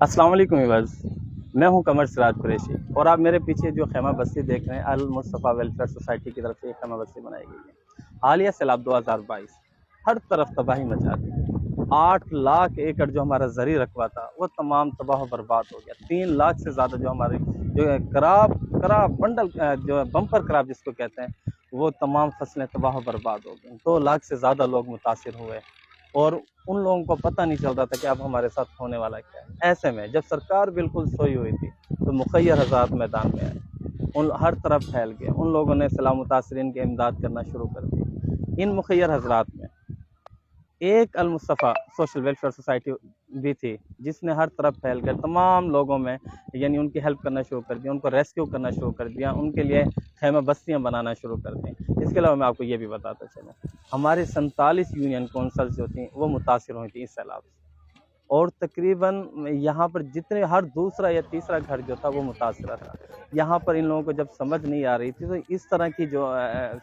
अस्सलाम वालेकुम व्यूअर्स, मैं हूं कमर सिराज कुरैशी और आप मेरे पीछे जो खैमा बस्ती देख रहे हैं अल मुस्तफ़ा वेलफेयर सोसाइटी की तरफ से एक खैमा बस्ती बनाई गई है। हालिया सैलाब 2022 हर तरफ तबाही मचा दी। 8 लाख एकड़ जो हमारा ज़री रकबा था वो तमाम तबाह बर्बाद हो गया। 3 लाख से ज़्यादा जो हमारी जो है कराब कराब बंडल जो है बम्पर कराब जिसको कहते हैं, वो तमाम फसलें तबाह बर्बाद हो गई। 2 लाख से ज़्यादा लोग मुतासिर हुए और उन लोगों को पता नहीं चल रहा था कि अब हमारे साथ होने वाला क्या है। ऐसे में जब सरकार बिल्कुल सोई हुई थी तो मुखय्यर हज़रात मैदान में आए, उन हर तरफ फैल गए। उन लोगों ने सलाह मुतासरीन की इमदाद करना शुरू कर दी। इन मुखय्यर हज़रात में एक अल मुस्तफ़ा सोशल वेलफेयर सोसाइटी भी थी, जिसने हर तरफ फैल कर तमाम लोगों में यानी उनकी हेल्प करना शुरू कर दिया, उनको रेस्क्यू करना शुरू कर दिया, उनके लिए खैमा बस्तियाँ बनाना शुरू कर दी। इसके अलावा मैं आपको ये भी बताता चलूँ, हमारी 47 यूनियन कौंसल्स जो थी वो मुतासिर हुई थी इस सैलाब से, और तकरीबन यहाँ पर जितने हर दूसरा या तीसरा घर जो था वो मुतासरा था। यहाँ पर इन लोगों को जब समझ नहीं आ रही थी तो इस तरह की जो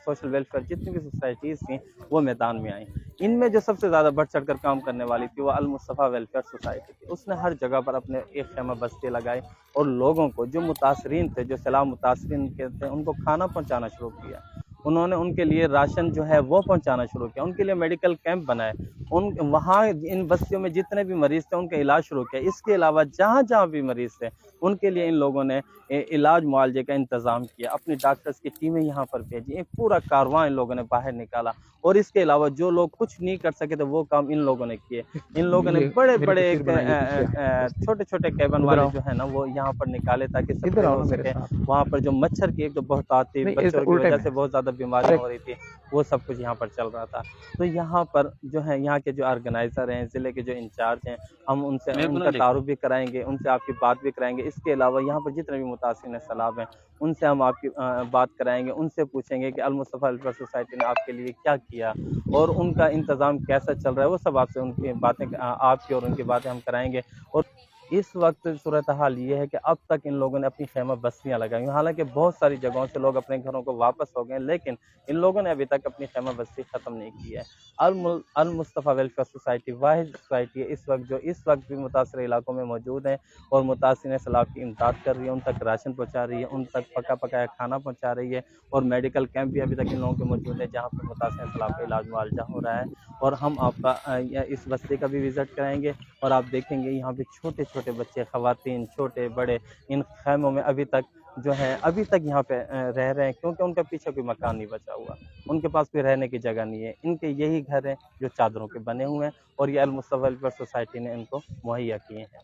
सोशल वेलफेयर जितनी भी सोसाइटीज़ थी वो मैदान में आई। इनमें जो सबसे ज़्यादा बढ़ चढ़ कर काम करने वाली थी वो अल मुस्तफ़ा वेलफेयर सोसाइटी थी। उसने हर जगह पर अपने एक खैमा बस्ती लगाई और लोगों को जो मुतासरीन थे, जो सैलाब मुतासरीन के थे, उनको खाना पहुँचाना शुरू किया। उन्होंने उनके लिए राशन जो है वो पहुंचाना शुरू किया, उनके लिए मेडिकल कैंप बनाए, उन वहाँ इन बस्तियों में जितने भी मरीज़ थे उनका इलाज शुरू किया। इसके अलावा जहाँ जहाँ भी मरीज़ थे उनके लिए इन लोगों ने इलाज मुआवजे का इंतज़ाम किया, अपनी डॉक्टर्स की टीमें यहाँ पर भेजी, एक पूरा कारवां इन लोगों ने बाहर निकाला। और इसके अलावा जो लोग कुछ नहीं कर सके थे वो काम इन लोगों ने किए। इन लोगों ने बड़े बड़े छोटे छोटे कैबन वाले जो है ना वो यहाँ पर निकाले ताकि सफाई हो सके। वहाँ पर जो मच्छर की एक तो बहुत आती, बच्चों की वजह से बहुत ज़्यादा बीमारियाँ हो रही थी, वो सब कुछ यहाँ पर चल रहा था। तो यहाँ पर जो है यहाँ के जो ऑर्गेनाइज़र हैं, ज़िले के जो इंचार्ज हैं, हम उनसे उनका तारुफ भी कराएंगे, उनसे आपकी बात भी कराएंगे। इसके अलावा यहाँ पर जितने भी मुतासिर सैलाब हैं उनसे हम आपकी बात कराएंगे, उनसे पूछेंगे कि अल मुस्तफ़ा वेलफेयर सोसाइटी ने आपके लिए क्या किया और उनका इंतज़ाम कैसा चल रहा है। वो सब आपसे उनकी बातें आपकी और उनकी बातें हम कराएंगे। और इस वक्त सूरत हाल ये है कि अब तक इन लोगों ने अपनी खैमा बस्तियाँ लगाई हैं। हालांकि बहुत सारी जगहों से लोग अपने घरों को वापस हो गए, लेकिन इन लोगों ने अभी तक अपनी खैमा बस्ती ख़त्म नहीं की है। अल मुस्तफ़ा वेलफेयर सोसाइटी वाहिद सोसाइटी है इस वक्त जो इस वक्त भी मुतासर इलाकों में मौजूद है और मुतासिर सैलाब की इमदाद कर रही है, उन तक राशन पहुँचा रही है, उन तक पका पकाया खाना पहुँचा रही है, और मेडिकल कैंप भी अभी तक इन लोगों के मौजूद है जहाँ पर मुतासर सैलाब का इलाज मुआवजा हो रहा है। और हम आपका इस बस्ती का भी विज़िट कराएंगे और आप देखेंगे यहाँ पे छोटे छोटे बच्चे, ख़वातीन, छोटे बड़े इन खैमों में अभी तक यहाँ पे रह रहे हैं, क्योंकि उनका पीछे कोई मकान नहीं बचा हुआ, उनके पास कोई रहने की जगह नहीं है। इनके यही घर हैं जो चादरों के बने हुए हैं और ये अल मुस्तफ़ा वेलफेयर सोसाइटी ने इनको मुहैया किए हैं।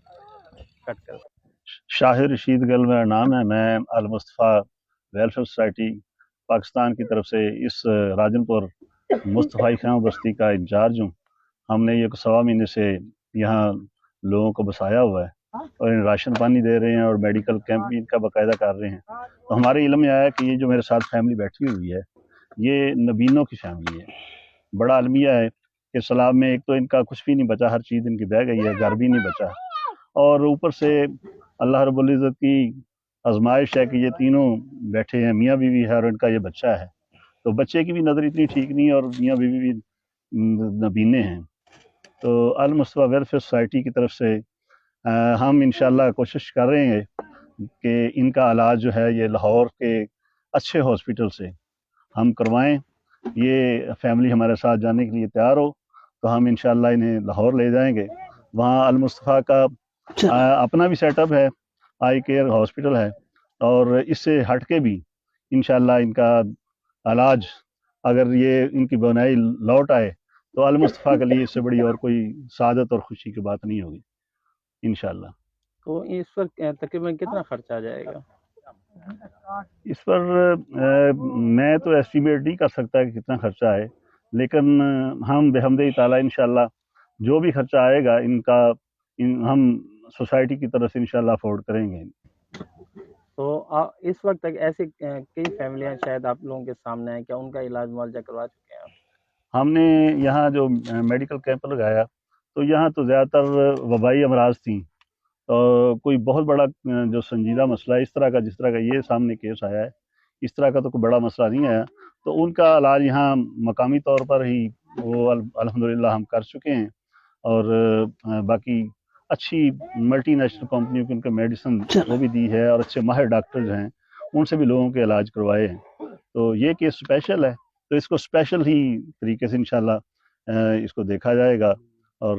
कट कर शाहिर रशीद गल मेरा नाम है। मैं अल मुस्तफ़ा वेलफेयर सोसाइटी पाकिस्तान की तरफ से इस राजनपुर मुस्तफ़ाई खैमा बस्ती का इंचार्ज हूँ। हमने ये 1.25 महीने से यहाँ लोगों को बसाया हुआ है और इन राशन पानी दे रहे हैं और मेडिकल कैंप भी इनका बाकायदा कर रहे हैं। तो हमारे इल्म में आया कि ये जो मेरे साथ फैमिली बैठी हुई है ये नबीनों की फैमिली है। बड़ा अलमिया है कि सैलाब में एक तो इनका कुछ भी नहीं बचा, हर चीज़ इनकी बह गई है, घर भी नहीं बचा, और ऊपर से अल्लाह रब्बुल इज़्ज़त की आजमाइश है कि ये तीनों बैठे हैं, मियाँ बीवी है और इनका ये बच्चा है। तो बच्चे की भी नज़र इतनी ठीक नहीं है और मियाँ बीवी भी नबीने हैं। तो अल मुस्तफ़ा वेलफेयर सोसाइटी की तरफ से हम इंशाल्लाह कोशिश कर रहे हैं कि इनका इलाज जो है ये लाहौर के अच्छे हॉस्पिटल से हम करवाएं। ये फैमिली हमारे साथ जाने के लिए तैयार हो तो हम इंशाल्लाह इन्हें लाहौर ले जाएंगे। वहाँ अल मुस्तफ़ा का अपना भी सेटअप है, आई केयर हॉस्पिटल है, और इससे हट के भी इंशाल्लाह इनका इलाज अगर ये इनकी बनाई लौट आए तो अल मुस्तफ़ा के लिए इससे बड़ी और कोई सादत और खुशी की बात नहीं होगी इंशाल्लाह। तो इस वक्त तकरीबन कितना खर्चा आ जाएगा? इस पर मैं तो एस्टिमेट नहीं कर सकता कि कितना खर्चा है, लेकिन हम बेहमदे ताला इंशाल्लाह जो भी खर्चा आएगा हम सोसाइटी की तरफ से इंशाल्लाह अफोर्ड करेंगे। तो इस वक्त तक ऐसी कई फैमिलियां शायद आप लोगों के सामने हैं, क्या उनका इलाज मुआवजा करवा चुके हैं आप? हमने यहाँ जो मेडिकल कैंप लगाया तो यहाँ तो ज़्यादातर वबाई अमराज थी, तो कोई बहुत बड़ा जो संजीदा मसला है इस तरह का जिस तरह का ये सामने केस आया है, इस तरह का तो कोई बड़ा मसला नहीं आया। तो उनका इलाज यहाँ मकामी तौर पर ही वो अल्हम्दुलिल्लाह हम कर चुके हैं, और बाकी अच्छी मल्टी नेशनल कंपनियों की उनके मेडिसिन वो भी दी है, और अच्छे माहिर डॉक्टर जो हैं उनसे भी लोगों के इलाज करवाए हैं। तो ये केस स्पेशल है, तो इसको स्पेशल ही तरीके से इंशाल्लाह इसको देखा जाएगा। और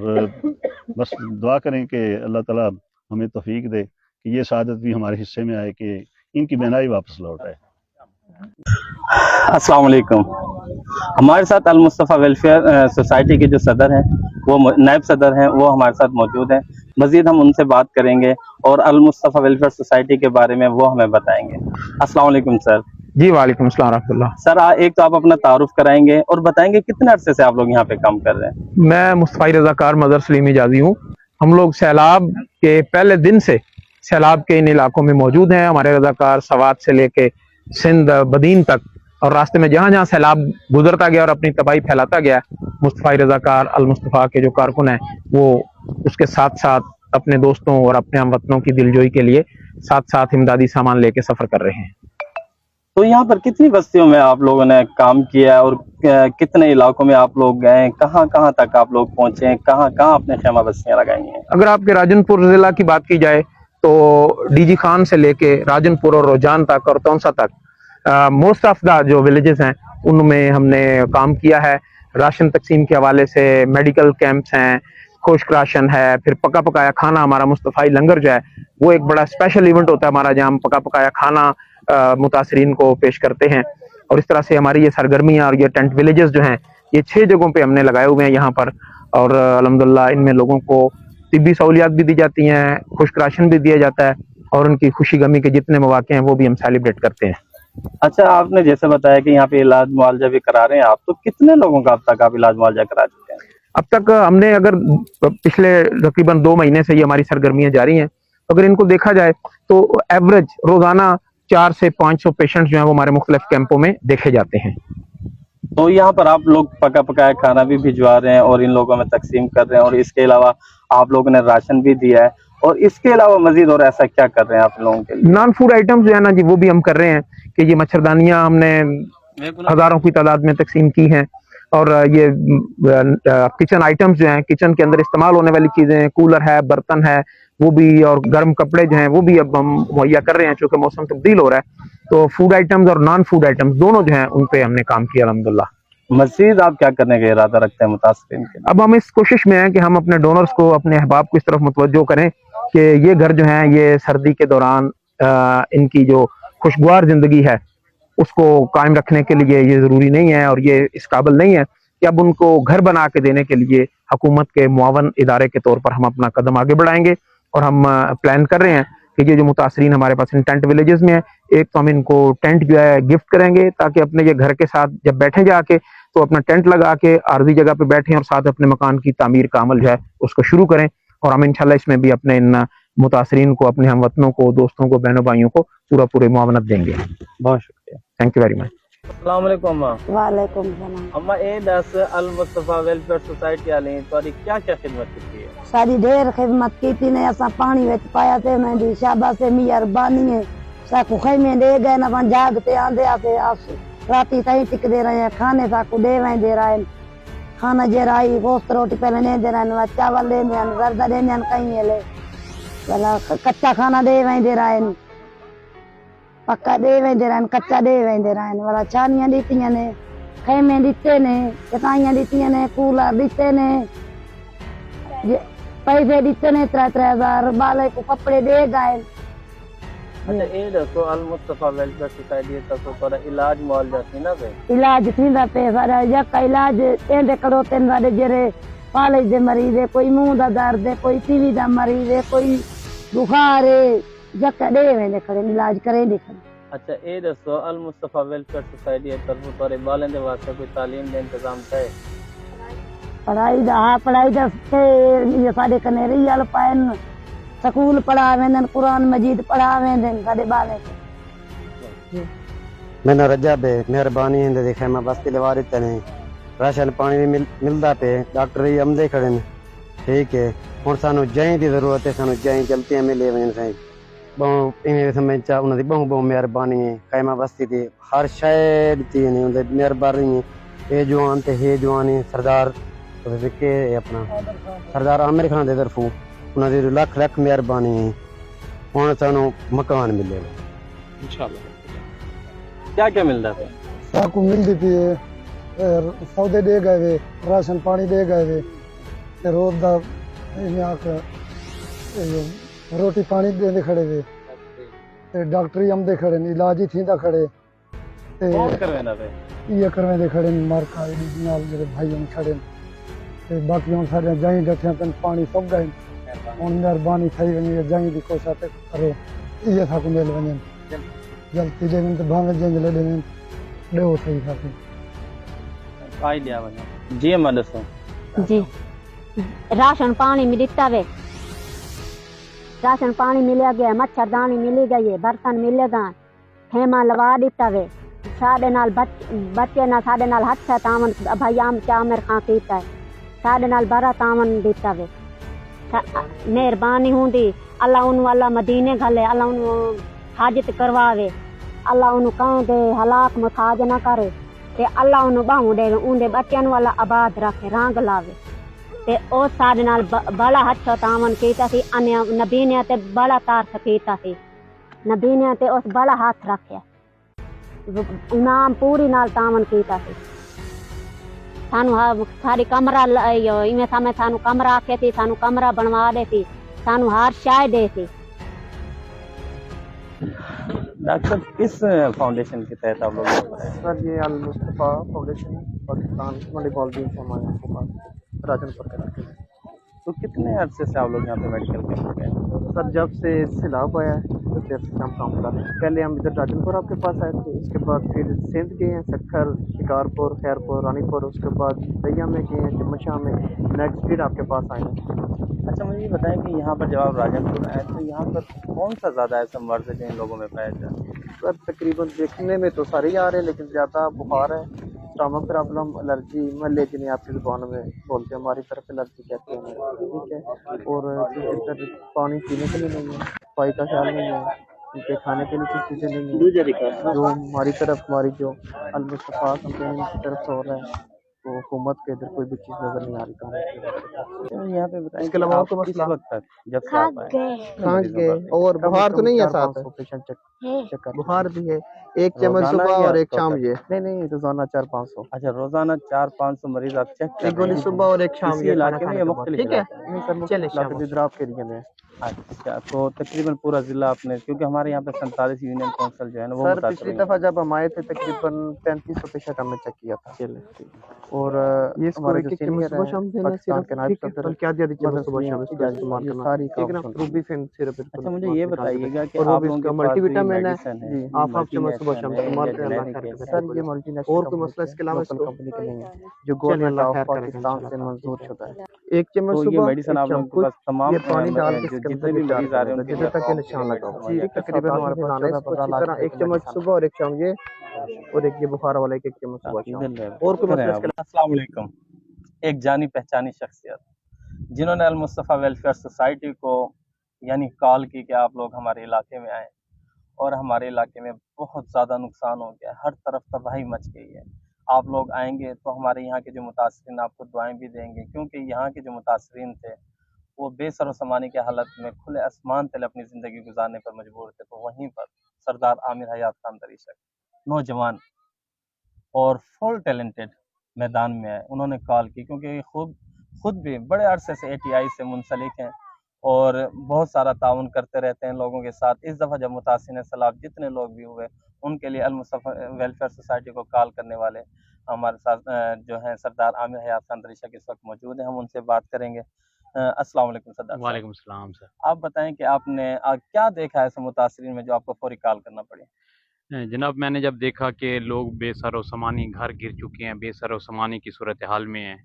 बस दुआ करें कि अल्लाह ताला हमें तौफीक दे कि ये सआदत भी हमारे हिस्से में आए कि इनकी बीमारी वापस लौट आए। अस्सलाम वालेकुम। हमारे साथ अल मुस्तफ़ा वेलफेयर सोसाइटी के जो सदर हैं, वो नायब सदर हैं, वो हमारे साथ मौजूद हैं। मजीद हम उनसे बात करेंगे और अल मुस्तफ़ा वेलफेयर सोसाइटी के बारे में वो हमें बताएंगे। अस्सलाम वालेकुम सर। जी वालेकुम अस्सलाम रहमतुल्लाह। सर एक तो आप अपना तारुफ कराएंगे और बताएंगे कितने अरसे से आप लोग यहाँ पे काम कर रहे हैं। मैं मुस्तफ़ा रज़ाकार मदर सलीम इजाज़ी हूँ। हम लोग सैलाब के पहले दिन से सैलाब के इन इलाकों में मौजूद हैं। हमारे रज़ाकार सवात से लेके सिंध बदीन तक और रास्ते में जहाँ जहाँ सैलाब गुजरता गया और अपनी तबाही फैलाता गया, मुस्तफ़ा रज़ाकार अल मुस्तफ़ा के जो कारकुन हैं वो उसके साथ साथ अपने दोस्तों और अपने हमवतनों की दिलजोई के लिए साथ साथ इमदादी सामान लेके सफ़र कर रहे हैं। तो यहाँ पर कितनी बस्तियों में आप लोगों ने काम किया और कितने इलाकों में आप लोग गए, कहाँ कहाँ तक आप लोग पहुँचे, कहाँ कहाँ अपने खेमा बस्तियाँ लगाई हैं? अगर आपके राजनपुर जिला की बात की जाए तो डीजी खान से लेके राजनपुर और रोजान तक और तौंसा तक मोस्ट ऑफ द जो विलेजेस हैं उनमें हमने काम किया है। राशन तकसीम के हवाले से मेडिकल कैंप्स हैं, खुश्क राशन है, फिर पका पकाया खाना। हमारा मुस्तफ़ाई लंगर जो है वो एक बड़ा स्पेशल इवेंट होता है हमारा, जहाँ हम पका पकाया खाना मुतासरीन को पेश करते हैं। और इस तरह से हमारी ये सरगर्मियाँ और ये टेंट विलेजेस जो हैं ये 6 जगहों पे हमने लगाए हुए हैं यहाँ पर। और अल्हम्दुलिल्लाह इनमें लोगों को तिब्बी सहूलियात भी दी जाती हैं, खुश्क राशन भी दिया जाता है और उनकी खुशी गमी के जितने मौके हैं वो भी हम सेलिब्रेट करते हैं। अच्छा, आपने जैसे बताया कि यहाँ पे इलाज मुआवजा भी करा रहे हैं आप, तो कितने लोगों का अब तक आप इलाज मुआवजा करा चुके हैं? अब तक हमने अगर पिछले तकरीबन 2 महीने से ये हमारी सरगर्मियां जारी हैं, अगर इनको देखा जाए तो एवरेज रोजाना 400 से 500 पेशेंट जो हैं वो हमारे मुख्तलिफ कैंपों में देखे जाते हैं। तो यहाँ पर आप लोग पका पकाया खाना भी भिजवा रहे हैं और इन लोगों में तकसीम कर रहे हैं, और इसके अलावा आप लोगों ने राशन भी दिया है, और इसके अलावा मजीद और ऐसा क्या कर रहे हैं आप लोगों के लिए? नॉन फूड आइटम्स जो है ना जी वो भी हम कर रहे हैं कि ये मच्छरदानियां हमने हजारों की तादाद में तकसीम की हैं। और ये किचन आइटम्स जो हैं, किचन के अंदर इस्तेमाल होने वाली चीजें, कूलर है, बर्तन है, वो भी, और गर्म कपड़े जो हैं वो भी अब हम मुहैया कर रहे हैं चूंकि मौसम तब्दील हो रहा है। तो फूड आइटम्स और नॉन फूड आइटम्स दोनों जो हैं उन पे हमने काम किया अल्हम्दुलिल्लाह। मजीद आप क्या करने का इरादा रखते हैं मुतासरीन के लिए? अब हम इस कोशिश में हैं कि हम अपने डोनर्स को, अपने अहबाब को इस तरफ मुतवज्जो करें कि ये घर जो हैं ये सर्दी के दौरान इनकी जो खुशगवार जिंदगी है उसको कायम रखने के लिए ये जरूरी नहीं है और ये इस काबिल नहीं है कि अब उनको घर बना के देने के लिए हुकूमत के मुआवन इदारे के तौर पर हम अपना कदम आगे बढ़ाएंगे। और हम प्लान कर रहे हैं कि ये जो मुतासरीन हमारे पास इन टेंट विलेजेस में है, एक तो हम इनको टेंट जो है गिफ्ट करेंगे ताकि अपने ये घर के साथ जब बैठे जाके तो अपना टेंट लगा के आर्जी जगह पे बैठें और साथ अपने मकान की तामीर का अमल जो है उसको शुरू करें। और हम इंशाल्लाह इसमें भी अपने इन मुतासरीन को, अपने हमवतनों को, दोस्तों को, बहनों भाइयों को पूरे मुआवनत देंगे। बहुत शुक्रिया, थैंक यू वेरी मच। अस्सलाम वालेकुम अम्मा। वालेकुम सलाम। अम्मा ये दस अल मुस्तफ़ा वेलफेयर सोसाइटी वाले तुम्हारी क्या क्या खिदमत की है? सारी ढेर खिदमत की थी ने, असा पानी विच पाया थे, उन्हें दी शाबाश मेहरबानी है। साकू खैमे दे गए ना, जागते आंदे आते आस राती ताई टिकदे रहे हैं, खाने साकू दे वहीं दे रहे हैं, खाना जराई गोश्त रोटी पहले नहीं दे रहे हैं, चावल दे रहे हैं, गर्दा दे रहे हैं, कहीं ले वाला कच्चा खाना दे वहीं दे रहे हैं, पक्का दे वहीं दे रहे हैं, कच्चा दे वहीं दे रहे हैं, वाला छानियां दीतियां ने, खैमे दिते ने, चटाइयां दीतियां ने, कूलर दिते ने, पैसे दिते ने 3-3 बाले को कपड़े दे गए। अच्छा ये दसो अल मुस्तफ़ा वेलफेयर सोसाइटी तो थोड़ा इलाज मुआवजा थी ना पे? इलाज थींदा पे सारा यका इलाज एंदे करो तेन साडे जेरे पाले दे मरीज है, कोई मुंह दा दर्द है, कोई टीवी दा मरीज है, कोई बुखार है, यका दे वेंदे खड़े इलाज करे दे खड़े। अच्छा ये दसो अल मुस्तफ़ा वेलफेयर सोसाइटी तरफ तोरे बालें दे वास्ते कोई तालीम दे इंतजाम है? पढ़ाई दा पढ़ाई दा ये साडे कने रियल पाइन स्कूल पढ़ा वेंदन, कुरान मजीद पढ़ा वेंदन साडे बाले के। मैंने रजा पे मेहरबानी हिंद दे खैमा बस्ती लवा दिते ने, राशन पानी भी मिलदा पे, डॉक्टर भी अमदे खड़े ने, ठीक है। हुण सानू जहीं दी जरूरत है, सानू जहीं जल्दी मिले वजन से बहुत इवें समझ चा उन्हां दी बहुत मेहरबानी है। खैमा बस्ती दी हर शय दी ने उनदी मेहरबानी है। ए जवान ते हे जवानी सरदार के अपना सरदार आमिर खान दे तरफों ਉਹਨਾਂ ਦੀ ਲੱਖ ਲੱਖ ਮਿਹਰਬਾਨੀ ਹੈ। ਹੁਣ ਸਾਨੂੰ ਮਕਾਨ ਮਿਲੇਗਾ इंशाल्लाह। क्या क्या मिल रहा है? साकू मिलती पी सौदे दे गए वे, राशन पानी दे गए वे, ते रोज दा इन्हें आख रोटी पानी देंदे खड़े वे, ते डॉक्टरी आमदे खड़े ने, इलाज ही थींदा खड़े, ते कौन करवेंदा पे? ये करवेंदे खड़े ने मारका नाल जेड़े भाई हम खड़े ने, ते बाकी हम सारे जाई डठियां तन पानी सब गए हुन मेहरबानी थई वनी जाई दी कोशिश ते करो ये साकू मिल वने जल्दी दे तो भावे जंग ले देन दो थई साकू आई लिया वने जी अम्मा दसो। जी राशन पानी मिलता वे, राशन पानी मिल गया, मच्छरदानी मिल गई है, बर्तन मिल गए, खेमा लगा दिता वे, साढ़े नाल बच्चे ना साढ़े नाल हथ से तावन भाई आम चामर खां कीता है, साढ़े नाल बड़ा तावन दिता वे। मेहरबानी होंदी अल्लाह उन वाला मदीने घले, अल्लाह उन हाजत करवावे, अल्लाह उन कहूं दे हलाक मुताज ना करे, ते अल्लाह उन बाहू दे उनदे बच्चन वाला आबाद रखे, रंग लावे, ते ओ साडे नाल बड़ा हथ तावन कीता सी, अन्य नबी ने ते बड़ा तार कीता सी, नबी ने ते उस बड़ा हाथ रखे, इमाम पूरी नाल तावन कीता सी। सानू सारी कमरा इवें समय सानू कमरा आखे थी, सानू कमरा बनवा दे थी, सानू हर शाय दे थी। डॉक्टर किस फाउंडेशन के तहत आप लोग सर ये अल मुस्तफ़ा फाउंडेशन पाकिस्तान मंडी बॉलदीन से हमारे यहाँ के पास राजनपुर के इलाके में। तो कितने अरसे से आप लोग यहाँ पे मेडिकल कैंप में? सर जब से सैलाब आया है तो देर से हम काम कर रहे हैं। पहले हम इधर राजनपुर आपके पास आए थे, उसके बाद फिर सिंध गए हैं, सक्खर, शिकारपुर, खैरपुर, रानीपुर, उसके बाद दैया में गए हैं, जम्मू में, नेक्स्ट फिर आपके पास आए हैं। अच्छा मुझे ये बताएं कि यहाँ पर जब आप राजनपुर आए तो यहाँ पर कौन सा ज़्यादा ऐसा मर्ज है जो इन लोगों में पाया जाए? सर तकरीबन देखने में तो सारे ही आ रहे हैं, लेकिन ज़्यादा बुखार है, स्टमक प्रॉब्लम, एलर्जी, मले जिन्हें आपकी जुबान में बोलते हैं, हमारी तरफ एलर्जी कहते हैं, ठीक है। और इधर पानी पीने के लिए नहीं है, सफाई का ख्याल नहीं है, उनके खाने के लिए कुछ चीज़ें नहीं है, जो हमारी तरफ हमारी जो अल मुस्तफ़ा कंपनी की तरफ से हो रहा है, तो हुकूमत के इधर कोई भी चीज़ नज़र नहीं आ रही काम। तो यहाँ पे बताएं इसके अलावा आप तो किस मसला वक्त तक जब से आप आए खांस गए और बुखार तो नहीं है साथ, पेशेंट चेक कर बुखार भी है, एक चम्मच रोजाना सुबह या और एक हफ्तों शाम तक? ये नहीं रोजाना 400-500 अच्छा रोजाना 400-500 मरीज आप चेक कर एक गोली रहे हैं सुबह और एक शाम इसी ये इलाके खाना में खाने या के बाद। मुख्तलिफ ठीक है इलाके में? नहीं सर चले शाम इधर आपके एरिया में अच्छा तो तकरीबन पूरा जिला आपने, क्योंकि हमारे यहाँ पे 47 यूनियन काउंसिल जो है ना वो सर मुतासर पिछली हुई दफा जब हम आए थे तकरीबन 3500 पेशेंट हमने चेक किया था। चलिए, ठीक। और ये हमारे इसको जो एक एक सीनियर सुबह शाम है देना पाकिस्तान सिर्फ, के नायब ठीक है, सदर क्या दिया दीजिए मदद सुबह शाम ये इसको इस्तेमाल ये करना, सारी ठीक है ना, काम रूबीफिन सिर्फ अच्छा मुझे ये बताइएगा कि और वो आप भी लोगों इसका के पास जो ये मल्टीविटामिन है, मेडिसिन है, जी, ये आप चम्मच सुबह शाम मल्टीनेशनल है इस्तेमाल या करें, अल्लाह खैर जेनेरिक करे। है? सर ये मल्टीनेशनल और कोई मसला इसके अलावा लोकल इसको? कंपनी का नहीं है, जो चलिए गवर्नमेंट अल्लाह ऑफ खैर करेगा पाकिस्तान से इंशाल्लाह। मंजूर शुदा है। एक चम्मच तो ये सुबह मेडिसिन एक आप लोगों चम्मच के पास तमाम ये पानी डाल के जो इसके जितने अंदर भी चार मरीज आ रहे हैं उनके जिधर तक ये निशान लगाओ, ठीक है, तकरीबन हमारे पास आना है इसको अच्छी तरह, एक चम्मच सुबह और एक शाम ये, और एक ये बुखार वाला एक चम्मच सुबह शाम। और कोई मसला इसके अस्सलाम वालेकुम। एक जानी पहचानी शख्सियत जिन्होंने अल मुस्तफ़ा वेलफेयर सोसाइटी को यानी कॉल की कि आप लोग हमारे इलाके में आए, और हमारे इलाके में बहुत ज़्यादा नुकसान हो गया, हर तरफ तबाही मच गई है, आप लोग आएंगे तो हमारे यहाँ के जो मुतासरीन आपको दुआएं भी देंगे, क्योंकि यहाँ के जो मुतासरीन थे वो बेसर समानी के हालत में खुले आसमान तले अपनी ज़िंदगी गुजारने पर मजबूर थे। तो वहीं पर सरदार आमिर हयात खान दरीशक नौजवान और फुल टैलेंटेड मैदान में आए, उन्होंने कॉल की, क्योंकि खुद भी बड़े अरसे से ATI से मुंसलिक हैं और बहुत सारा ताउन करते रहते हैं लोगों के साथ। इस दफ़ा जब मुतासिर सैलाब जितने लोग भी हुए उनके लिए अल मुस्तफ़ा वेलफेयर सोसाइटी को कॉल करने वाले हमारे साथ जो हैं सरदार आमिर हयात खान दरीशक इस वक्त मौजूद हैं, हम उनसे बात करेंगे। अस्सलाम वालेकुम सरदार। वालेकुम सलाम सर। आप बताएं कि आपने क्या देखा है ऐसे मुतासरीन में जो आपको फौरी कॉल करना पड़ी? जनाब मैंने जब देखा कि लोग बेसर समानी घर गिर चुके हैं, बेसर समानी की सूरत हाल में हैं,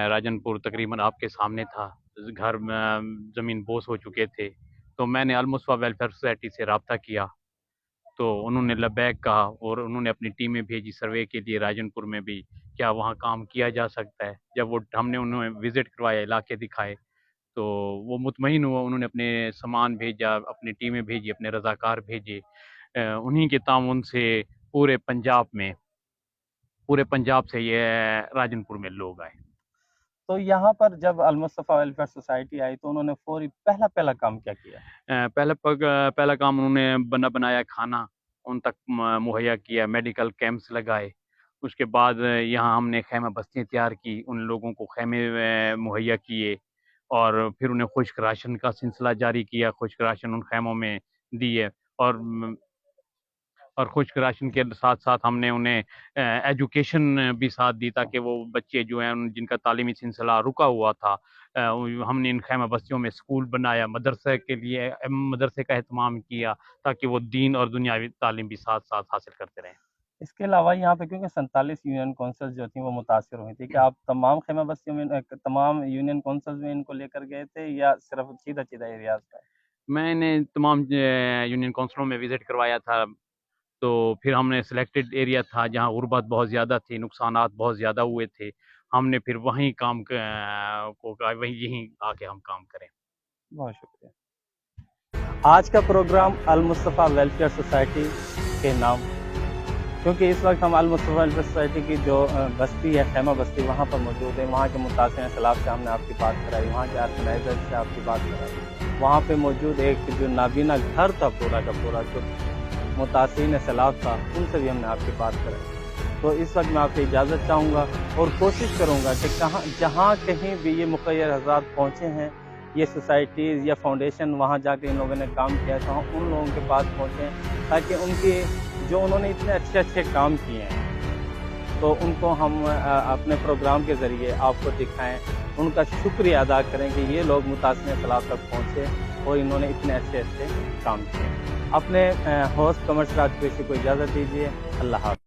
राजनपुर तकरीबन आपके सामने था, घर में ज़मीन बोस हो चुके थे, तो मैंने अल मुस्तफ़ा वेलफेयर सोसाइटी से रब्ता किया, तो उन्होंने लबैक कहा और उन्होंने अपनी टीमें भेजी सर्वे के लिए राजनपुर में भी, क्या वहाँ काम किया जा सकता है। जब वो हमने उन्हें विज़िट करवाया, इलाके दिखाए, तो वो मुतमईन हुआ, उन्होंने अपने सामान भेजा, अपनी टीमें भेजी, अपने रज़ाकार भेजे, उन्हीं के ताउन से पूरे पंजाब से ये राजनपुर में लोग आए। تو यहाँ पर जब अल-मुस्तफ़ा वेलफेयर सोसाइटी आई तो उन्होंने फौरी पहला काम क्या किया? पहला काम उन्होंने बनाया खाना उन तक मुहैया किया, मेडिकल कैंप्स लगाए। उसके बाद यहाँ हमने खैमा बस्तियाँ तैयार की, उन लोगों को खैमे मुहैया किए और फिर उन्हें खुश्क राशन का सिलसिला जारी किया, खुश्क राशन उन खैमों में दिए और खुश्क राशन के साथ साथ हमने उन्हें एजुकेशन भी साथ दी ताकि वो बच्चे जो हैं जिनका तालीमी सिलसिला रुका हुआ था, हमने इन खैमा बस्तियों में स्कूल बनाया, मदरसे का एहतमाम किया ताकि वो दीन और दुनियावी तालीम भी साथ साथ हासिल करते रहें। इसके अलावा यहाँ पे क्योंकि 47 यूनियन काउंसिल जो थी वो मुतासिर हुई थी, कि आप तमाम खैमा बस्तियों में तमाम यूनियन काउंसिल में इनको लेकर गए थे या सिर्फ सीधा एरियाज में? मैंने तमाम यूनियन काउंसिलों में विज़िट करवाया था, तो फिर हमने सिलेक्टेड एरिया था जहाँ गुर्बत बहुत ज़्यादा थी, नुकसानात बहुत ज़्यादा हुए थे, हमने फिर वहीं यहीं आके हम काम करें। बहुत शुक्रिया। आज का प्रोग्राम अल-मुस्तफ़ा वेलफेयर सोसाइटी के नाम, क्योंकि इस वक्त हम अल-मुस्तफ़ा वेलफेयर सोसाइटी की जो बस्ती है, खैमा बस्ती, वहाँ पर मौजूद है। वहाँ के मुतासिर सैलाब से हमने आपकी बात कराई, वहाँ के ऑर्गेनाइजर से आपकी बात कराई, वहाँ पे मौजूद एक जो नाबीना घर था पूरा का पूरा, जो मुतासिर सैलाब था, उनसे भी हमने आपकी बात कराई। तो इस वक्त मैं आपसे इजाज़त चाहूँगा और कोशिश करूँगा कि जहाँ कहीं भी ये मुक़य्यर हज़रात पहुँचे हैं, ये सोसाइटीज़ या फाउंडेशन, वहाँ जाके इन लोगों ने काम किया था, उन लोगों के पास पहुँचें ताकि उनकी जो उन्होंने इतने अच्छे काम किए हैं तो उनको हम अपने प्रोग्राम के ज़रिए आपको दिखाएं, उनका शुक्रिया अदा करें कि ये लोग मुतासिर सैलाब तक पहुँचे और इन्होंने इतने अच्छे काम किए। अपने होस्ट कमर सिराज को इजाज़त दीजिए। अल्लाह हाफ़िज़।